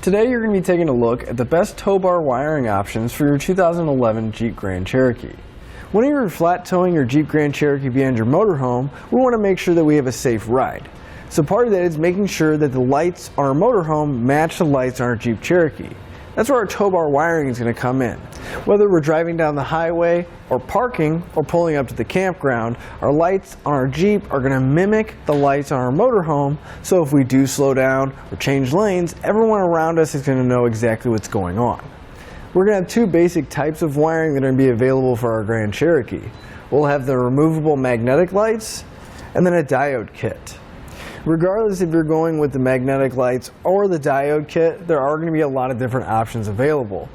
Today you're going to be taking a look at the best tow bar wiring options for your 2011 Jeep Grand Cherokee. When you're flat towing your Jeep Grand Cherokee behind your motorhome, we want to make sure that we have a safe ride. So part of that is making sure that the lights on our motorhome match the lights on our Jeep Cherokee. That's where our tow bar wiring is going to come in. Whether we're driving down the highway or parking or pulling up to the campground, our lights on our Jeep are going to mimic the lights on our motorhome, so if we do slow down or change lanes, everyone around us is going to know exactly what's going on. We're going to have two basic types of wiring that are going to be available for our Grand Cherokee. We'll have the removable magnetic lights and then a diode kit. Regardless if you're going with the magnetic lights or the diode kit, there are going to be a lot of different options available.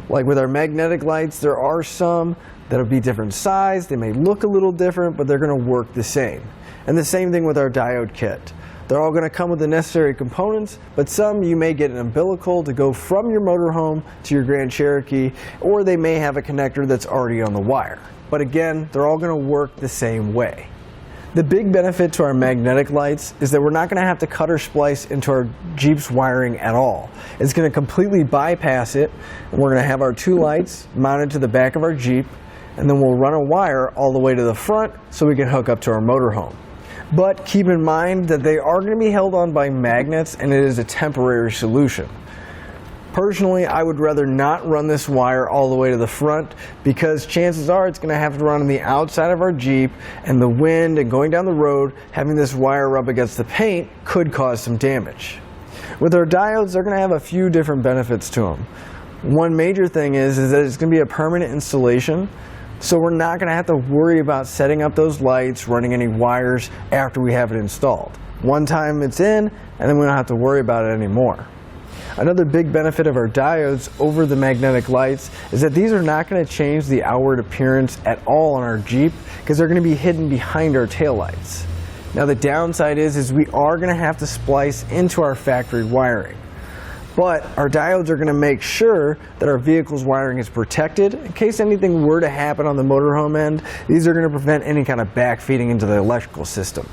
Like with our magnetic lights, there are some that'll be different size. They may look a little different, but they're going to work the same. And the same thing with our diode kit. They're all going to come with the necessary components, but some you may get an umbilical to go from your motorhome to your Grand Cherokee, or they may have a connector that's already on the wire. But again, they're all going to work the same way. The big benefit to our magnetic lights is that we're not going to have to cut or splice into our Jeep's wiring at all. It's going to completely bypass it, and we're going to have our two lights mounted to the back of our Jeep, and then we'll run a wire all the way to the front so we can hook up to our motorhome. But keep in mind that they are going to be held on by magnets, and it is a temporary solution. Personally, I would rather not run this wire all the way to the front because chances are it's going to have to run on the outside of our Jeep, and the wind and going down the road, having this wire rub against the paint could cause some damage. With our diodes, they're going to have a few different benefits to them. One major thing is that it's going to be a permanent installation, so we're not going to have to worry about setting up those lights, running any wires after we have it installed. One time it's in, and then we don't have to worry about it anymore. Another big benefit of our diodes over the magnetic lights is that these are not going to change the outward appearance at all on our Jeep because they're going to be hidden behind our taillights. Now the downside is we are going to have to splice into our factory wiring. But our diodes are going to make sure that our vehicle's wiring is protected. In case anything were to happen on the motorhome end, these are going to prevent any kind of backfeeding into the electrical system.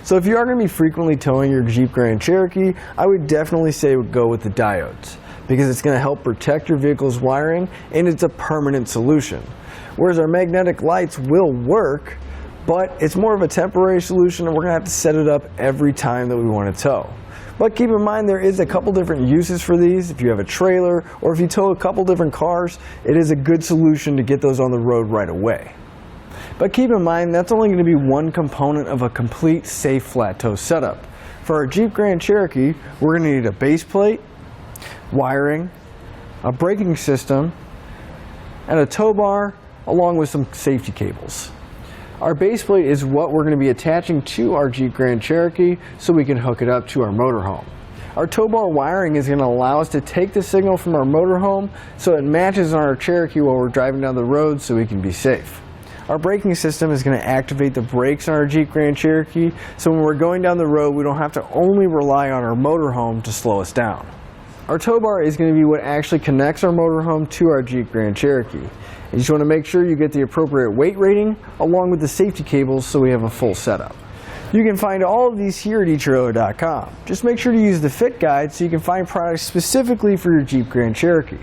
So if you are going to be frequently towing your Jeep Grand Cherokee, I would definitely say go with the diodes because it's going to help protect your vehicle's wiring and it's a permanent solution. Whereas our magnetic lights will work, but it's more of a temporary solution and we're going to have to set it up every time that we want to tow. But keep in mind there is a couple different uses for these. If you have a trailer or if you tow a couple different cars, it is a good solution to get those on the road right away. But keep in mind, that's only going to be one component of a complete safe flat tow setup. For our Jeep Grand Cherokee, we're going to need a base plate, wiring, a braking system, and a tow bar, along with some safety cables. Our base plate is what we're going to be attaching to our Jeep Grand Cherokee so we can hook it up to our motorhome. Our tow bar wiring is going to allow us to take the signal from our motorhome so it matches on our Cherokee while we're driving down the road so we can be safe. Our braking system is going to activate the brakes on our Jeep Grand Cherokee, so when we're going down the road, we don't have to only rely on our motorhome to slow us down. Our tow bar is going to be what actually connects our motorhome to our Jeep Grand Cherokee. You just want to make sure you get the appropriate weight rating along with the safety cables so we have a full setup. You can find all of these here at etrailer.com. Just make sure to use the fit guide so you can find products specifically for your Jeep Grand Cherokee.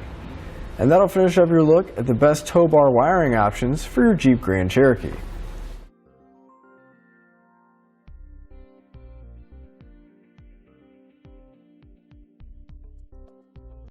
And that'll finish up your look at the best tow bar wiring options for your Jeep Grand Cherokee.